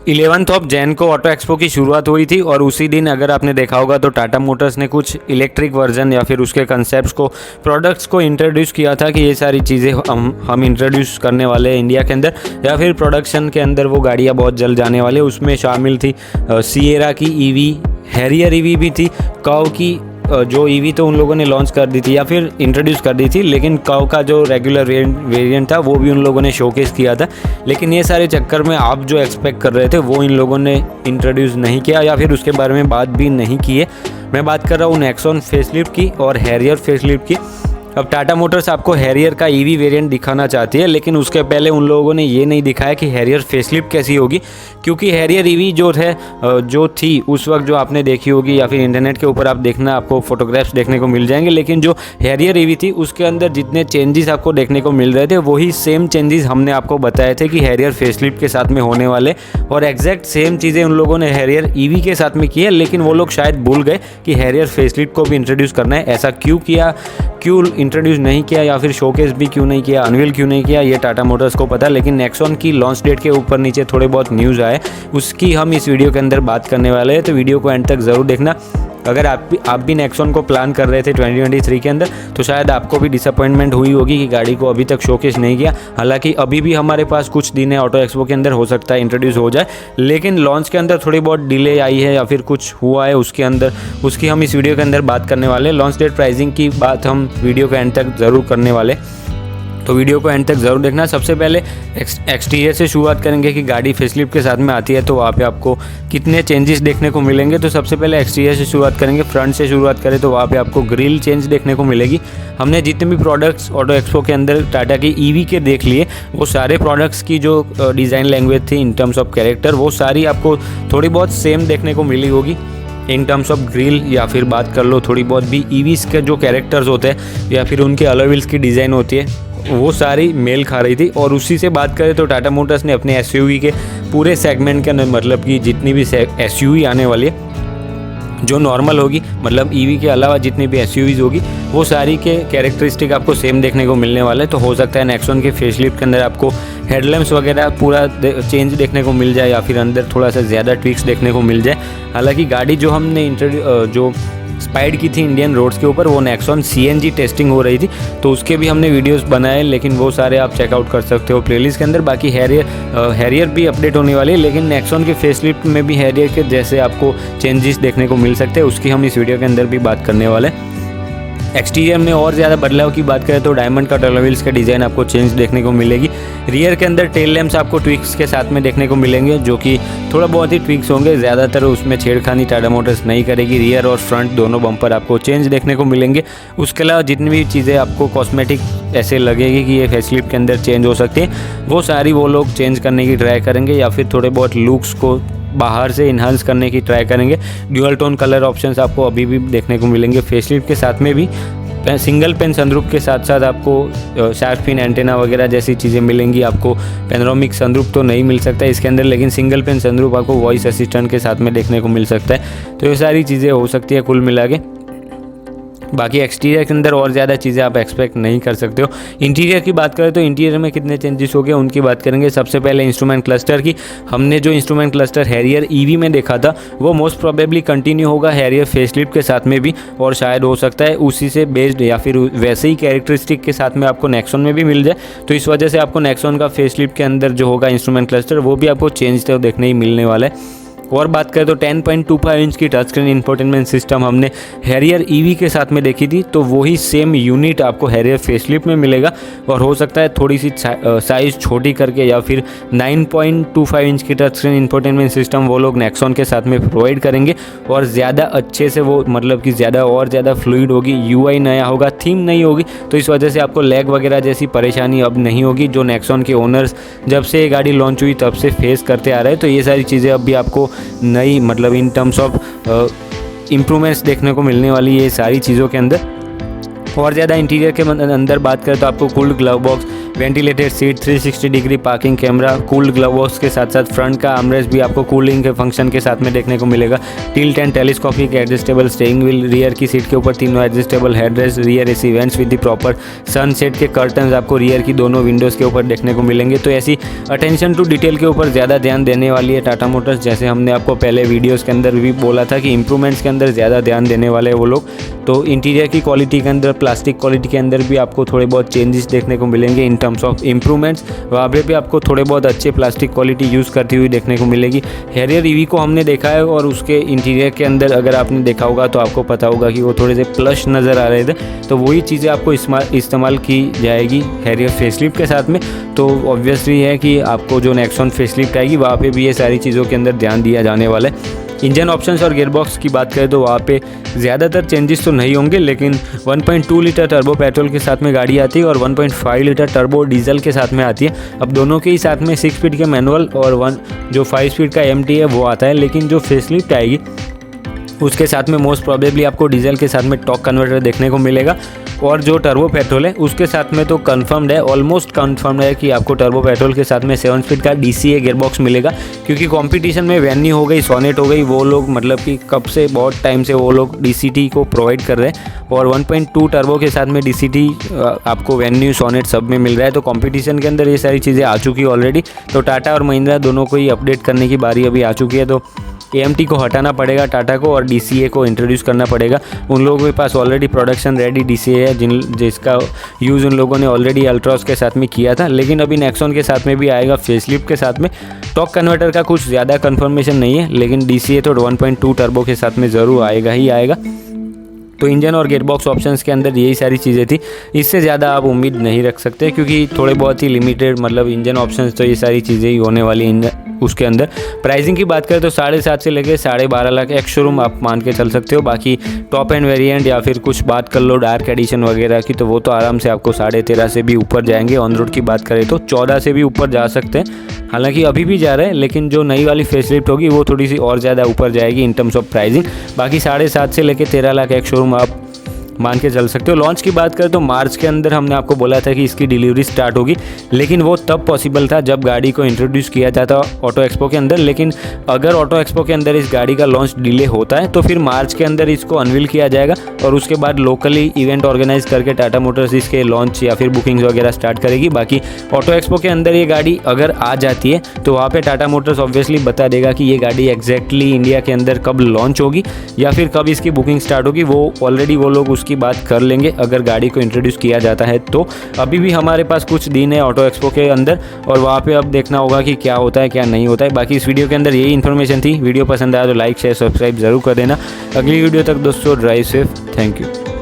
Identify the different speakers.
Speaker 1: 11 जैन को auto expo की शुरुआत हुई थी और उसी दिन अगर आपने देखा होगा तो टाटा मोटर्स ने कुछ इलेक्ट्रिक वर्जन या फिर उसके कंसेप्ट्स को, प्रोडक्ट्स को इंट्रोड्यूस किया था कि ये सारी चीज़ें हम इंट्रोड्यूस करने वाले हैं इंडिया के अंदर, या फिर प्रोडक्शन के अंदर वो गाड़ियाँ बहुत जल्द जाने वाले। उसमें शामिल थी सिएरा की ईवी, हैरियर ईवी भी थी, कर्व की जो ईवी तो उन लोगों ने लॉन्च कर दी थी या फिर इंट्रोड्यूस कर दी थी, लेकिन कर्व का जो रेगुलर वेरिएंट था वो भी उन लोगों ने शोकेस किया था। लेकिन ये सारे चक्कर में आप जो एक्सपेक्ट कर रहे थे वो इन लोगों ने इंट्रोड्यूस नहीं किया या फिर उसके बारे में बात भी नहीं की है। मैं बात कर रहा हूँ नेक्सॉन फेसलिफ्ट की और हैरियर फेसलिफ्ट की। अब टाटा मोटर्स आपको हैरियर का ईवी वेरिएंट दिखाना चाहती है, लेकिन उसके पहले उन लोगों ने ये नहीं दिखाया कि हैरियर फेसलिफ्ट कैसी होगी, क्योंकि हैरियर ईवी जो थी उस वक्त जो आपने देखी होगी या फिर इंटरनेट के ऊपर आप देखना, आपको फोटोग्राफ्स देखने को मिल जाएंगे। लेकिन जो हैरियर ईवी थी उसके अंदर जितने चेंजेस आपको देखने को मिल रहे थे वही सेम चेंजेस हमने आपको बताए थे कि हैरियर फेसलिफ्ट के साथ में होने वाले, और एग्जैक्ट सेम चीज़ें उन लोगों ने हैरियर ईवी के साथ में की है। लेकिन वो लोग शायद भूल गए कि हैरियर फेसलिफ्ट को भी इंट्रोड्यूस करना है। ऐसा क्यों किया, क्यों इंट्रोड्यूस नहीं किया या फिर शोकेस भी क्यों नहीं किया, अनवील क्यों नहीं किया, ये टाटा मोटर्स को पता। लेकिन नेक्सॉन की लॉन्च डेट के ऊपर नीचे थोड़े बहुत न्यूज़ आए, उसकी हम इस वीडियो के अंदर बात करने वाले हैं, तो वीडियो को एंड तक ज़रूर देखना। अगर आप भी नेक्सॉन को प्लान कर रहे थे 2023 के अंदर, तो शायद आपको भी डिसअपॉइंटमेंट हुई होगी कि गाड़ी को अभी तक शोकेस नहीं किया। हालांकि अभी भी हमारे पास कुछ दिन है ऑटो एक्सपो के अंदर, हो सकता है इंट्रोड्यूस हो जाए, लेकिन लॉन्च के अंदर थोड़ी बहुत डिले आई है या फिर कुछ हुआ है उसके अंदर, उसकी हम इस वीडियो के अंदर बात करने वाले हैं। लॉन्च डेट, प्राइसिंग की बात हम वीडियो के एंड तक ज़रूर करने वाले, तो वीडियो को एंड तक ज़रूर देखना। सबसे पहले एक्सटीरियर से शुरुआत करेंगे कि गाड़ी फेसलिफ्ट के साथ में आती है तो वहाँ पे आपको कितने चेंजेस देखने को मिलेंगे। तो सबसे पहले एक्सटीरियर से शुरुआत करेंगे, फ्रंट से शुरुआत करें तो वहाँ पे आपको ग्रिल चेंज देखने को मिलेगी। हमने जितने भी प्रोडक्ट्स ऑटो एक्सपो के अंदर टाटा की ईवी के देख लिए, वो सारे प्रोडक्ट्स की जो डिज़ाइन लैंग्वेज थी इन टर्म्स ऑफ कैरेक्टर, वो सारी आपको थोड़ी बहुत सेम देखने को मिली होगी इन टर्म्स ऑफ ग्रिल, या फिर बात कर लो थोड़ी बहुत भी ईवीज़ के जो कैरेक्टर्स होते हैं या फिर उनके अलॉय व्हील्स की डिज़ाइन होती है, वो सारी मेल खा रही थी। और उसी से बात करें तो टाटा मोटर्स ने अपने एसयूवी के पूरे सेगमेंट के अंदर, मतलब कि जितनी भी एसयूवी आने वाली है जो नॉर्मल होगी, मतलब ईवी के अलावा जितनी भी एसयूवीज होगी, वो सारी के कैरेक्टरिस्टिक आपको सेम देखने को मिलने वाले। तो हो सकता है नेक्सॉन के फेसलिफ्ट के अंदर आपको हेडलैम्प्स वगैरह पूरा चेंज देखने को मिल जाए या फिर अंदर थोड़ा सा ज़्यादा ट्विक्स देखने को मिल जाए। हालांकि गाड़ी जो हमने जो स्पाइड की थी इंडियन रोड्स के ऊपर, वो नेक्सॉन सीएनजी टेस्टिंग हो रही थी, तो उसके भी हमने वीडियोस बनाए, लेकिन वो सारे आप चेकआउट कर सकते हो प्लेलिस्ट के अंदर। बाकी हैरियर भी अपडेट होने वाली है, लेकिन नेक्सॉन के फेसलिफ्ट में भी हैरियर के जैसे आपको चेंजेस देखने को मिल सकते हैं, उसकी हम इस वीडियो के अंदर भी बात करने वाले हैं। एक्सटीरियर में और ज़्यादा बदलाव की बात करें तो डायमंड कट अलॉय व्हील्स का डिज़ाइन आपको चेंज देखने को मिलेगी। रियर के अंदर टेल लैम्प्स आपको ट्विक्स के साथ में देखने को मिलेंगे, जो कि थोड़ा बहुत ही ट्विक्स होंगे, ज़्यादातर उसमें छेड़खानी टाटा मोटर्स नहीं करेगी। रियर और फ्रंट दोनों बम्पर आपको चेंज देखने को मिलेंगे। उसके अलावा जितनी भी चीज़ें आपको कॉस्मेटिक ऐसे लगेगी कि ये फेसलिफ्ट के अंदर चेंज हो सकती हैं, वो सारी वो लोग चेंज करने की ट्राई करेंगे या फिर थोड़े बहुत लुक्स को बाहर से इन्हांस करने की ट्राई करेंगे। ड्यूअल टोन कलर ऑप्शंस आपको अभी भी देखने को मिलेंगे फेसलिफ्ट के साथ में भी। सिंगल पेन सनरूफ के साथ साथ आपको शार्क फिन एंटेना वगैरह जैसी चीज़ें मिलेंगी। आपको पैनोरामिक सनरूफ तो नहीं मिल सकता इसके अंदर, लेकिन सिंगल पेन सनरूफ आपको वॉइस असिस्टेंट के साथ में देखने को मिल सकता है। तो ये सारी चीज़ें हो सकती है कुल मिला के। बाकी एक्सटीरियर के अंदर और ज़्यादा चीज़ें आप एक्सपेक्ट नहीं कर सकते हो। इंटीरियर की बात करें तो इंटीरियर में कितने चेंजेस हो गए उनकी बात करेंगे। सबसे पहले इंस्ट्रूमेंट क्लस्टर की, हमने जो इंस्ट्रूमेंट क्लस्टर हैरियर ईवी में देखा था वो मोस्ट प्रोबेबली कंटिन्यू होगा हैरियर फेसलिफ्ट के साथ में भी, और शायद हो सकता है उसी से बेस्ड या फिर वैसे ही कैरेक्टरिस्टिक के साथ में आपको नेक्सॉन में भी मिल जाए। तो इस वजह से आपको नेक्सॉन का फेसलिफ्ट के अंदर जो होगा इंस्ट्रूमेंट क्लस्टर, वो भी आपको चेंज तो देखने ही मिलने वाला है। और बात करें तो 10.25 इंच की टच स्क्रीन इंफोटेनमेंट सिस्टम हमने हैरियर ईवी के साथ में देखी थी, तो वही सेम यूनिट आपको हैरियर फेसलिफ्ट में मिलेगा। और हो सकता है थोड़ी सी साइज़ छोटी करके या फिर 9.25 इंच की टच स्क्रीन इंफोटेनमेंट सिस्टम वो लोग नेक्सॉन के साथ में प्रोवाइड करेंगे, और ज़्यादा अच्छे से वो, मतलब कि ज़्यादा फ्लूइड होगी, यूआई नया होगा, थीम नहीं होगी, तो इस वजह से आपको लैग वगैरह जैसी परेशानी अब नहीं होगी, जो नेक्सॉन के ओनर्स जब से ये गाड़ी लॉन्च हुई तब से फेस करते आ रहे हैं। तो ये सारी चीज़ें अब भी आपको नई, मतलब इन टर्म्स ऑफ इम्प्रूवमेंट्स देखने को मिलने वाली है सारी चीज़ों के अंदर। और ज़्यादा इंटीरियर के अंदर बात करें तो आपको cooled glove box, ventilated seat, 360 degree parking camera, cooled glove box के साथ साथ फ्रंट का आर्मरेस्ट भी आपको कूलिंग के फंक्शन के साथ में देखने को मिलेगा। Tilt and telescopic adjustable steering wheel, rear की सीट के ऊपर तीनों adjustable headrest, rear AC vents with the proper sunset के कर्टन्स आपको रियर की दोनों विंडोज़ के ऊपर देखने को मिलेंगे। तो ऐसी अटेंशन टू डिटेल के ऊपर ज़्यादा ध्यान देने वाली है टाटा मोटर्स। जैसे हमने आपको पहले वीडियोज़ के अंदर भी बोला था कि इंप्रूवमेंट्स के अंदर ज़्यादा ध्यान देने वाले हैं वो लोग। तो इंटीरियर की क्वालिटी के अंदर, प्लास्टिक क्वालिटी के अंदर भी आपको थोड़े बहुत चेंजेस देखने को मिलेंगे इन टर्म्स ऑफ इंप्रूवमेंट्स। वहाँ पे भी आपको थोड़े बहुत अच्छे प्लास्टिक क्वालिटी यूज़ करती हुई देखने को मिलेगी। हैरियर ईवी को हमने देखा है और उसके इंटीरियर के अंदर अगर आपने देखा होगा तो आपको पता होगा कि वो थोड़े से प्लश नज़र आ रहे थे। तो वही चीज़ें आपको इस्तेमाल की जाएगी हैरियर फेसलिफ्ट के साथ में। तो ऑब्वियसली है कि आपको जो नेक्सॉन फेसलिफ्ट आएगी वहाँ पे भी ये सारी चीज़ों के अंदर ध्यान दिया जाने वाला है। इंजन ऑप्शंस और गियरबॉक्स की बात करें तो वहाँ पे ज़्यादातर चेंजेस तो नहीं होंगे, लेकिन 1.2 लीटर टर्बो पेट्रोल के साथ में गाड़ी आती है और 1.5 लीटर टर्बो डीजल के साथ में आती है। अब दोनों के ही साथ में 6 स्पीड का मैनुअल और जो 5 स्पीड का MT है वो आता है, लेकिन जो फेसलिफ्ट आएगी उसके साथ में मोस्ट प्रोबेबली आपको डीजल के साथ में टॉर्क कन्वर्टर देखने को मिलेगा। और जो टर्बो पेट्रोल है उसके साथ में तो कंफर्म्ड है, ऑलमोस्ट कंफर्म्ड है कि आपको टर्बो पेट्रोल के साथ में 7 स्पीड का DCA गियरबॉक्स मिलेगा। क्योंकि कंपटीशन में वेन्यू हो गई, सोनेट हो गई, वो लोग मतलब कि कब से बहुत टाइम से वो लोग DCT को प्रोवाइड कर रहे हैं और 1.2 टर्बो के साथ में DCT आपको वेन्यू, सोनेट सब में मिल रहा है। तो कंपटीशन के अंदर ये सारी चीज़ें आ चुकी है ऑलरेडी। तो टाटा और महिंद्रा दोनों को ही अपडेट करने की बारी अभी आ चुकी है। तो AMT को हटाना पड़ेगा टाटा को और DCA को इंट्रोड्यूस करना पड़ेगा। उन लोगों के पास ऑलरेडी प्रोडक्शन रेडी DCA है जिसका यूज़ उन लोगों ने ऑलरेडी अल्ट्रॉस के साथ में किया था, लेकिन अभी नेक्सॉन के साथ में भी आएगा फेसलिफ्ट के साथ में। टॉर्क कन्वर्टर का कुछ ज़्यादा कंफर्मेशन नहीं है, लेकिन DCA तो 1.2 टर्बो के साथ में ज़रूर आएगा ही आएगा। तो इंजन और गियरबॉक्स ऑप्शंस के अंदर यही सारी चीज़ें थी, इससे ज़्यादा आप उम्मीद नहीं रख सकते क्योंकि थोड़े बहुत ही लिमिटेड मतलब इंजन ऑप्शंस तो ये सारी चीज़ें ही होने वाली उसके अंदर। प्राइसिंग की बात करें तो 7.5 से लेकर 12.5 लाख एक्स शोरूम आप मान के चल सकते हो। बाकी टॉप एंड वेरिएंट या फिर कुछ बात कर लो डार्क एडिशन वगैरह की तो वो तो आराम से आपको 13.5 से भी ऊपर जाएंगे। ऑन रोड की बात करें तो 14 से भी ऊपर जा सकते हैं, हालांकि अभी भी जा रहे हैं, लेकिन जो नई वाली फेसलिफ्ट होगी वो थोड़ी सी और ज़्यादा ऊपर जाएगी इन टर्म्स ऑफ प्राइसिंग। बाकी 7.5 से लेकर 13 लाख एक्स शोरूम आप मान के चल सकते हो। लॉन्च की बात करें तो मार्च के अंदर हमने आपको बोला था कि इसकी डिलीवरी स्टार्ट होगी, लेकिन वो तब पॉसिबल था जब गाड़ी को इंट्रोड्यूस किया जाता ऑटो एक्सपो के अंदर। लेकिन अगर ऑटो एक्सपो के अंदर इस गाड़ी का लॉन्च डिले होता है तो फिर मार्च के अंदर इसको अनवील किया जाएगा और उसके बाद लोकली इवेंट ऑर्गेनाइज करके टाटा मोटर्स इसके लॉन्च या फिर बुकिंग्स वगैरह स्टार्ट करेगी। बाकी ऑटो एक्सपो के अंदर ये गाड़ी अगर आ जाती है तो वहाँ पर टाटा मोटर्स ऑब्वियसली बता देगा कि ये गाड़ी एग्जैक्टली इंडिया के अंदर कब लॉन्च होगी या फिर कब इसकी बुकिंग स्टार्ट होगी। वो ऑलरेडी वो लोग उसकी बात कर लेंगे अगर गाड़ी को इंट्रोड्यूस किया जाता है तो। अभी भी हमारे पास कुछ दिन है ऑटो एक्सपो के अंदर और वहाँ पे अब देखना होगा कि क्या होता है क्या नहीं होता है। बाकी इस वीडियो के अंदर यही इन्फॉर्मेशन थी। वीडियो पसंद आया तो लाइक शेयर सब्सक्राइब जरूर कर देना। अगली वीडियो तक दोस्तों ड्राइव सेफ। Thank you.